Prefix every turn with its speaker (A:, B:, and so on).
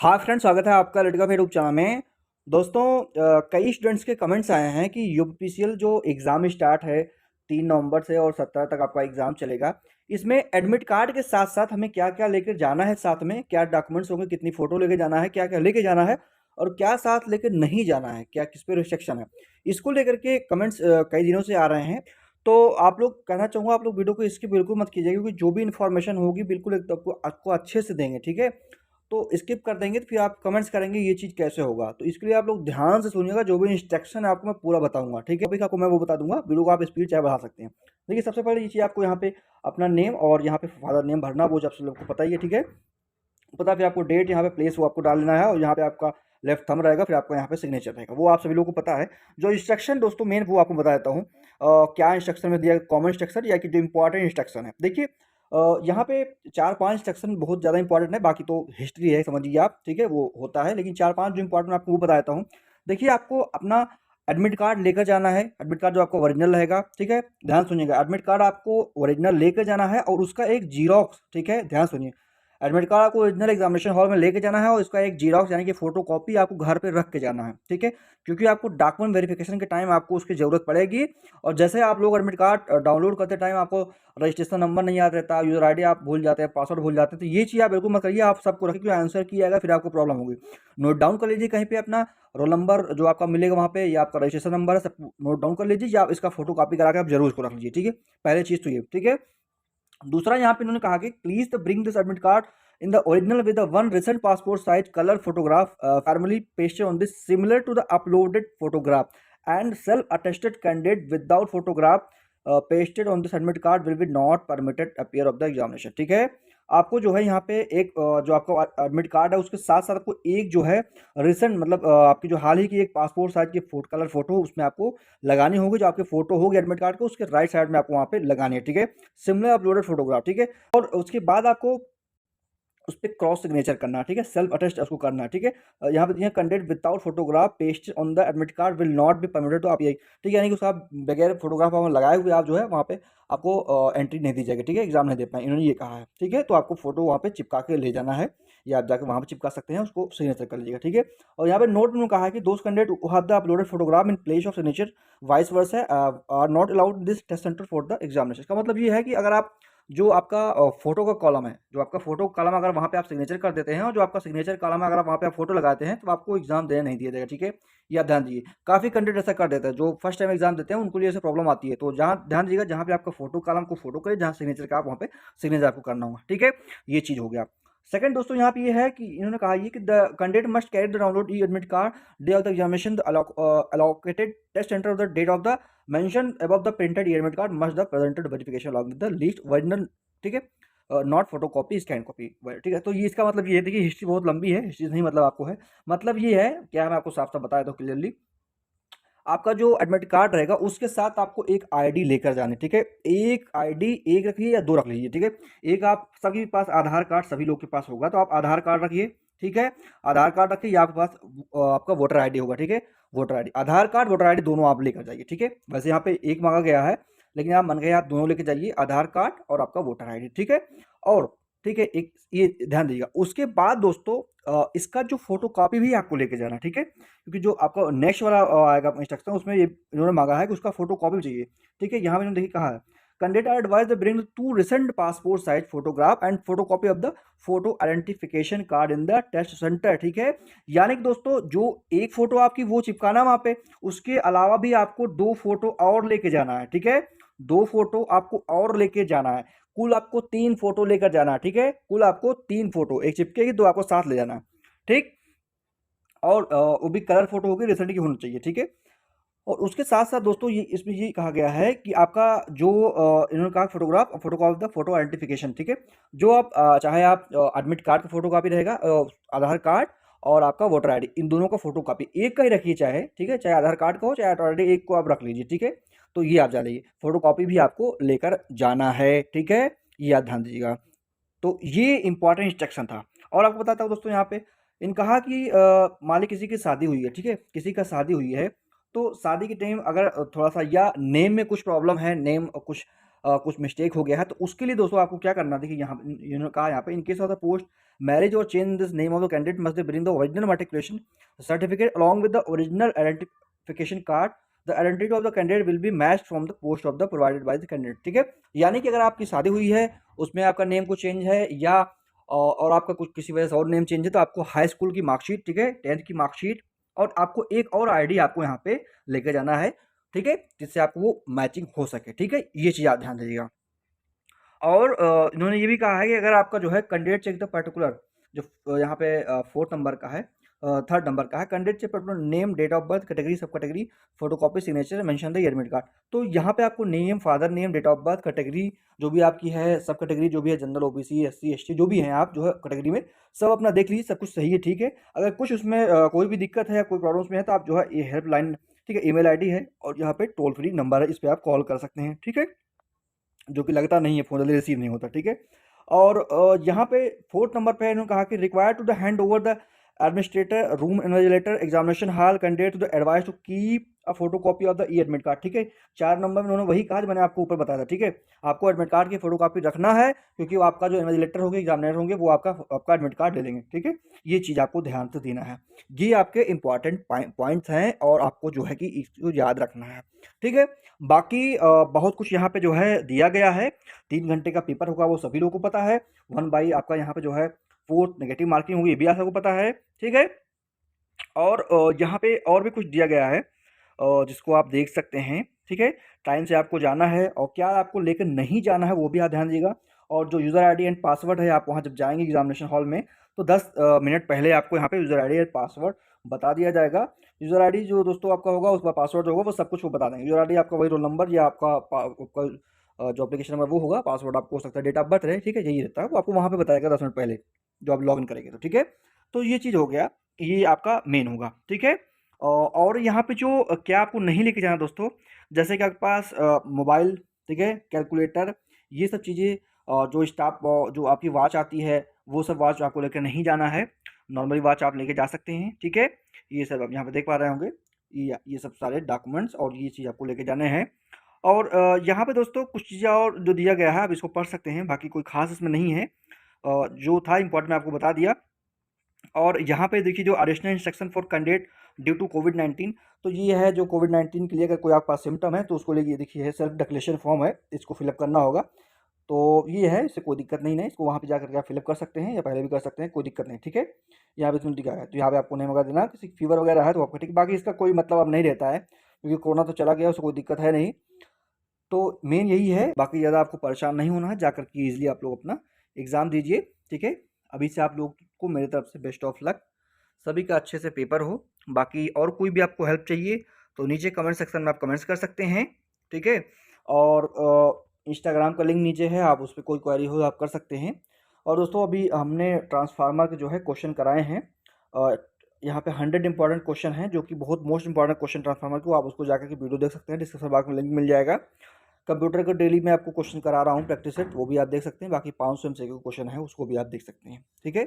A: हाँ फ्रेंड्स, स्वागत है आपका लड़का यूट्यूब चैनल में। दोस्तों, कई स्टूडेंट्स के कमेंट्स आए हैं कि यूपीपीसीएल जो एग्ज़ाम स्टार्ट है 3 नवंबर से और 17 तक आपका एग्ज़ाम चलेगा। इसमें एडमिट कार्ड के साथ साथ हमें क्या क्या लेकर जाना है, साथ में क्या डॉक्यूमेंट्स होंगे, कितनी फ़ोटो लेके जाना है, क्या क्या लेके जाना है और क्या साथ लेकर नहीं जाना है, क्या किस पे रिस्ट्रिक्शन है। इसको लेकर के कमेंट्स कई दिनों से आ रहे हैं। तो आप लोग कहना चाहूँगा, आप लोग वीडियो को स्किप बिल्कुल मत कीजिए, क्योंकि जो भी इन्फॉर्मेशन होगी बिल्कुल एक आपको अच्छे से देंगे, ठीक है। तो स्किप कर देंगे तो फिर आप कमेंट्स करेंगे ये चीज़ कैसे होगा। तो इसके लिए आप लोग ध्यान से सुनिएगा, जो भी इंस्ट्रक्शन है आपको मैं पूरा बताऊँगा, ठीक है। टॉपिक आपको मैं वो बता दूँगा, वीडियो को आप स्पीड चाहे बढ़ा सकते हैं। देखिए, सबसे पहले ये चीज़ आपको यहाँ पे अपना नेम और यहाँ पे फादर नेम भरना, वो आप लोग को पता ही है, ठीक है। पता, फिर आपको डेट, यहाँ पे प्लेस वो आपको डाल देना है और यहाँ पे आपका लेफ्ट थंब रहेगा, फिर आपका यहाँ पे सिग्नेचर रहेगा, वो आप सभी लोगों को पता है। जो इंस्ट्रक्शन दोस्तों मेन वो आपको बता देता हूँ। क्या इंस्ट्रक्शन में दिया, कॉमन इंस्ट्रक्शन या कि जो इंपॉर्टेंट इंस्ट्रक्शन है। देखिए, यहाँ पे 4-5 इंस्ट्रक्शन बहुत ज़्यादा इंपॉर्टेंट है, बाकी तो हिस्ट्री है, समझिए आप, ठीक है, वो होता है। लेकिन 4-5 जो इंपॉर्टेंट आपको वो बता देता हूँ। देखिए, आपको अपना एडमिट कार्ड लेकर जाना है, एडमिट कार्ड जो आपका ओरिजिनल रहेगा, ठीक है। ध्यान सुनिएगा, एडमिट कार्ड आपको ओरिजिनल लेकर जाना है और उसका एक जीरोक्स, ठीक है, ध्यान सुनिए। एडमिट कार्ड आपको ओरिजिनल एग्जामिनेशन हॉल में लेके जाना है और इसका एक जीरोक्स यानी कि फोटो कॉपी आपको घर पे रख के जाना है, ठीक है। क्योंकि आपको डॉक्यूमेंट वेरिफिकेशन के टाइम आपको उसकी ज़रूरत पड़ेगी। और जैसे आप लोग एडमिट कार्ड डाउनलोड करते टाइम आपको रजिस्ट्रेशन नंबर नहीं याद रहता, यूज़र आईडी आप भूल जाते हैं, पासवर्ड भूल जाते हैं, तो ये चीज़ आप बिल्कुल मत करिए। आप सबको रखिए, क्योंकि आंसर किया जाएगा फिर आपको प्रॉब्लम होगी। नोट डाउन कर लीजिए कहीं पे अपना रोल नंबर जो आपका मिलेगा वहाँ पे, या आपका रजिस्ट्रेशन नंबर है, सब नोट डाउन कर लीजिए, या आप इसका फोटो कॉपी करा के आप जरूर इसको रख लीजिए, ठीक है। पहले चीज़ तो ये, ठीक है। दूसरा, यहाँ पे इन्होंने कहा कि please the bring this admit card in the original with the one recent passport size colour photograph formally pasted on this similar to the uploaded photograph and self attested candidate without photograph pasted on this admit card will be not permitted appear of the examination, ठीक है। आपको जो है यहाँ पे एक जो आपका एडमिट कार्ड है उसके साथ साथ आपको एक जो है रिसेंट, मतलब आपकी जो हाल ही की एक पासपोर्ट साइज की कलर फोटो उसमें आपको लगानी होगी। जो आपकी फोटो होगी एडमिट कार्ड को, उसके राइट साइड में आपको वहाँ पे लगानी है, ठीक है। सिमिलर अपलोडेड फोटोग्राफ, ठीक है। और उसके बाद आपको उस पे क्रॉस सिग्नेचर करना है, ठीक है, सेल्फ अटेस्ट उसको करना है, ठीक है। यहाँ पे दिया candidate without photograph paste on the admit card will not be permitted, तो आप यही, ठीक है, यानी कि उसका बगैर फोटोग्राफ आप लगाए हुए आप जो है वहाँ पे आपको एंट्री नहीं दी जाएगी, ठीक है, एग्जाम नहीं दे पाए, इन्होंने ये कहा है, ठीक है। तो आपको फोटो वहाँ पे चिपका के ले जाना है, या आप जाकर वहाँ पे चिपका सकते हैं, उसको सिग्नेचर कर लीजिएगा, ठीक है। और यहाँ पे नोट में कहा है कि दोस्त candidate who have the uploaded photograph in place of signature vice versa are not allowed this test centre for the examination. इसका मतलब ये है कि अगर आप जो आपका फ़ोटो का कॉलम है, जो आपका फ़ोटो कॉलम अगर वहाँ पे आप सिग्नेचर कर देते हैं और जो आपका सिग्नेचर कॉलम है अगर आप वहाँ पे आप फ़ोटो लगाते हैं, तो आपको एग्ज़ाम देने नहीं दिया जाएगा, ठीक है। ये आप ध्यान दीजिए। काफ़ी कैंडिडेट ऐसा कर देते हैं, जो फर्स्ट टाइम एग्ज़ाम देते हैं उनको लिए ऐसे प्रॉब्लम आती है। तो जहाँ ध्यान दीजिएगा, जहाँ पे आपका फ़ोटो कॉलम को फ़ोटो करें, जहाँ सिग्नेचर का आप वहाँ पे सिग्नेचर आपको करना होगा, ठीक है। ये चीज़ हो गया। सेकंड दोस्तों, यहाँ पे ये है कि इन्होंने कहा ये कि the candidate must carry the download E admit card day of the examination, the allocated test center of the date of the mentioned above the printed e admit card must the presented verification along with the least original, ठीक है, not photo copy scan copy, ठीक है। तो ये इसका मतलब ये है, देखिए हिस्ट्री बहुत लंबी है, हिस्ट्री नहीं मतलब आपको है, मतलब ये है क्या, मैं आपको साफ साफ बताया तो क्लियरली। आपका जो एडमिट कार्ड रहेगा उसके साथ आपको एक आईडी लेकर जानी, ठीक है। एक आईडी एक रखिए या दो रख लीजिए, ठीक है। एक आप सभी के पास आधार कार्ड सभी लोग के पास होगा, तो आप आधार कार्ड रखिए, ठीक है। आधार कार्ड रखिए, या आपके पास आपका वोटर आईडी होगा, ठीक है। वोटर आईडी, आधार कार्ड, वोटर आईडी दोनों आप लेकर जाइए, ठीक है। वैसे यहाँ पे एक मांगा गया है, लेकिन आप मन गए आप दोनों लेके जाइए, आधार कार्ड और आपका वोटर आईडी, ठीक है। और ठीक है, एक ये ध्यान दीजिएगा। उसके बाद दोस्तों, इसका जो फोटो कॉपी भी आपको लेके जाना, ठीक है। क्योंकि जो आपका नेक्स्ट वाला आएगा इंस्ट्रक्शन, उसमें ये इन्होंने मांगा है कि उसका फोटो कॉपी भी चाहिए, ठीक है। यहाँ पे इन्होंने देखिए कहा है candidate are advise the bring 2 recent passport size photograph and photo copy of the photo identification card in the test centre, ठीक है। यानी कि दोस्तों, जो एक फोटो आपकी वो चिपकाना वहाँ पे, उसके अलावा भी आपको 2 फोटो और लेके जाना है, ठीक है। 2 फोटो आपको और लेके जाना है, कुल आपको 3 फोटो लेकर जाना है, ठीक है। कुल आपको 3 फोटो, एक चिपकेगी, 2 आपको साथ ले जाना है, ठीक। और वो भी कलर फोटो होगी, रिसेंट की होनी चाहिए, ठीक है। और उसके साथ साथ दोस्तों, ये इसमें ये कहा गया है कि आपका जो इन्होंने कहा photograph photo of the photo identification, ठीक है। जो आप चाहे आप एडमिट कार्ड का फोटो कापी रहेगा, आधार कार्ड और आपका वोटर आईडी, इन दोनों का फोटो कापी एक का ही रखिए, चाहे, ठीक है, चाहे आधार कार्ड का हो चाहे वोटर आईडी, एक को आप रख लीजिए, ठीक है। तो ये आप जान लीजिए, फोटो कॉपी भी आपको लेकर जाना है, ठीक है। ये आप ध्यान दीजिएगा। तो ये इंपॉर्टेंट इंस्ट्रक्शन था। और आपको बताता हूँ दोस्तों, यहाँ पे इन कहा कि मान ली किसी की शादी हुई है, ठीक है, किसी का शादी हुई है, तो शादी के टाइम अगर थोड़ा सा या नेम में कुछ प्रॉब्लम है, नेम कुछ कुछ मिस्टेक हो गया है, तो उसके लिए दोस्तों आपको क्या करना है, देखिए यहाँ इन्होंने कहा यहाँ पे in case of the post marriage और change this name of the candidate must bring the original matriculation certificate along with the original identification card. The identity of the candidate will be matched from the post of the provided by the candidate. ठीक है, यानी कि अगर आपकी शादी हुई है, उसमें आपका नेम कुछ चेंज है, या और आपका कुछ किसी वजह से और नेम चेंज है, तो आपको हाई स्कूल की मार्कशीट, ठीक है, 10th की मार्कशीट, और आपको एक और आईडी आपको यहाँ पे लेके जाना है, ठीक है, जिससे आपको वो मैचिंग हो सके। ठीक है, ये चीज़ आप ध्यान दीजिएगा। और इन्होंने ये भी कहा है कि अगर आपका जो है कैंडिडेट चेक द पर्टिकुलर, जो यहाँ पे 4th नंबर का है, 3rd नंबर का है, candidate check particular name, date of birth, category, sub category, photocopy, signature, mention the admit card. तो यहाँ पे आपको name, father name, date of birth, category जो भी आपकी है, सब कैटेगरी जो भी है, जनरल, ओबीसी, एससी, एसटी, जो भी हैं आप जो है कैटेगरी में, सब अपना देख लीजिए, सब कुछ सही है। ठीक है, अगर कुछ उसमें कोई भी दिक्कत है या कोई प्रॉब्लम्स में है, तो आप जो है ये हेल्पलाइन, ठीक है, ईमेल आईडी है और यहाँ पे टोल फ्री नंबर है, इस पर आप कॉल कर सकते हैं। ठीक है, जो कि लगता नहीं है, फ़ोन जल्दी रिसीव नहीं होता। ठीक है, और यहाँ पे 4th नंबर पे इन्होंने कहा कि required to the hand over the administrator room invigilator examination hall candidate to the advice to keep a photocopy of the e admit card. ठीक है, 4 नंबर में उन्होंने वही कहा जो मैंने आपको ऊपर बताया था। ठीक है, आपको एडमिट कार्ड की फोटोकॉपी रखना है, क्योंकि वो आपका जो इन्विजिलेटर होंगे, एग्जामिनर होंगे, वो आपका आपका एडमिट कार्ड ले लेंगे। ठीक है, ये चीज़ आपको ध्यान से देना है। ये आपके इंपॉर्टेंट पॉइंट्स हैं और आपको जो है कि इसको याद रखना है। ठीक है, बाकी बहुत कुछ यहाँ पे जो है दिया गया है। 3 घंटे का पेपर होगा, वो सभी लोगों को पता है। 1 बाई आपका यहाँ पे जो है 4th नेगेटिव मार्किंग होगी, ये भी आप सबको पता है। ठीक है, और यहाँ पे और भी कुछ दिया गया है जिसको आप देख सकते हैं। ठीक है, टाइम से आपको जाना है और क्या आपको लेकर नहीं जाना है वो भी आप ध्यान दीजिएगा। और जो यूज़र आईडी एंड पासवर्ड है, आप वहाँ जब जाएंगे एग्जामिनेशन हॉल में, तो 10 मिनट पहले आपको यहाँ पे यूज़र आईडी एंड पासवर्ड बता दिया जाएगा। यूज़र आईडी जो दोस्तों आपका होगा, उसका पासवर्ड जो होगा वो सब कुछ वो बता देंगे। यूज़र आईडी आपका वही रोल नंबर या आपका जो एप्लीकेशन नंबर वो होगा, पासवर्ड आपको हो सकता है डेट ऑफ बर्थ रहे। ठीक है, यही रहता है, वो आपको वहाँ पे बताएगा 10 मिनट पहले जो आप लॉग इन करेंगे। तो ठीक है, तो ये चीज़ हो गया, ये आपका मेन होगा। ठीक है, और यहाँ पे जो क्या आपको नहीं लेके जाना दोस्तों, जैसे कि आपके पास मोबाइल, ठीक है, कैलकुलेटर, ये सब चीज़ें, जो स्टाफ जो आपकी वॉच आती है, वो सब वॉच आपको लेकर नहीं जाना है। नॉर्मली वॉच आप लेके जा सकते हैं। ठीक है, ये सब आप यहाँ पे देख पा रहे होंगे, ये सब सारे डॉक्यूमेंट्स और ये चीज़ आपको लेके जाने हैं। और यहाँ पे दोस्तों कुछ चीज़ें और जो दिया गया है, आप इसको पढ़ सकते हैं, बाकी कोई खास इसमें नहीं है। जो था इम्पोर्टेंट मैं आपको बता दिया। और यहाँ पे देखिए जो additional instruction for candidate due to कोविड-19, तो ये है जो कोविड-19 के लिए अगर कोई आपके पास सिम्पटम है, तो उसको लिए देखिए सेल्फ डिक्लेरेशन फॉर्म है, इसको फिलअप करना होगा। तो ये है, इससे कोई दिक्कत नहीं है, इसको वहाँ पे जाकर के आप फिलअप कर सकते हैं या पहले भी कर सकते हैं, कोई दिक्कत नहीं। ठीक है, यहाँ पे इसमें लिखा है, तो यहाँ पे आपको नेम वगैरह देना, किसी फीवर वगैरह है तो आपका ठीक, बाकी इसका कोई मतलब अब नहीं रहता है, क्योंकि कोरोना तो चला गया, उससे कोई दिक्कत है नहीं। तो मेन यही है, बाकी ज़्यादा आपको परेशान नहीं होना है, जाकर के ईज़िली आप लोग अपना एग्ज़ाम दीजिए। ठीक है, अभी से आप लोग को मेरी तरफ से बेस्ट ऑफ लक, सभी का अच्छे से पेपर हो। बाकी और कोई भी आपको हेल्प चाहिए तो नीचे कमेंट सेक्शन में आप कमेंट्स कर सकते हैं। ठीक है, और इंस्टाग्राम का लिंक नीचे है, आप उस पर कोई क्वेरी हो आप कर सकते हैं। और दोस्तों अभी हमने ट्रांसफार्मर के जो है क्वेश्चन कराए हैं, अ, यहाँ पे 100 इंपॉर्टेंट क्वेश्चन हैं, जो कि बहुत मोस्ट इंपॉर्टेंट क्वेश्चन ट्रांसफार्मर को, आप उसको जाकर के वीडियो देख सकते हैं, डिस्क्रिप्शन बॉक्स में लिंक मिल जाएगा। कंप्यूटर का डेली मैं आपको क्वेश्चन करा रहा हूँ प्रैक्टिस सेट, वो भी आप देख सकते हैं। बाकी 500 एमसीक्यू क्वेश्चन है, उसको भी आप देख सकते हैं। ठीक है,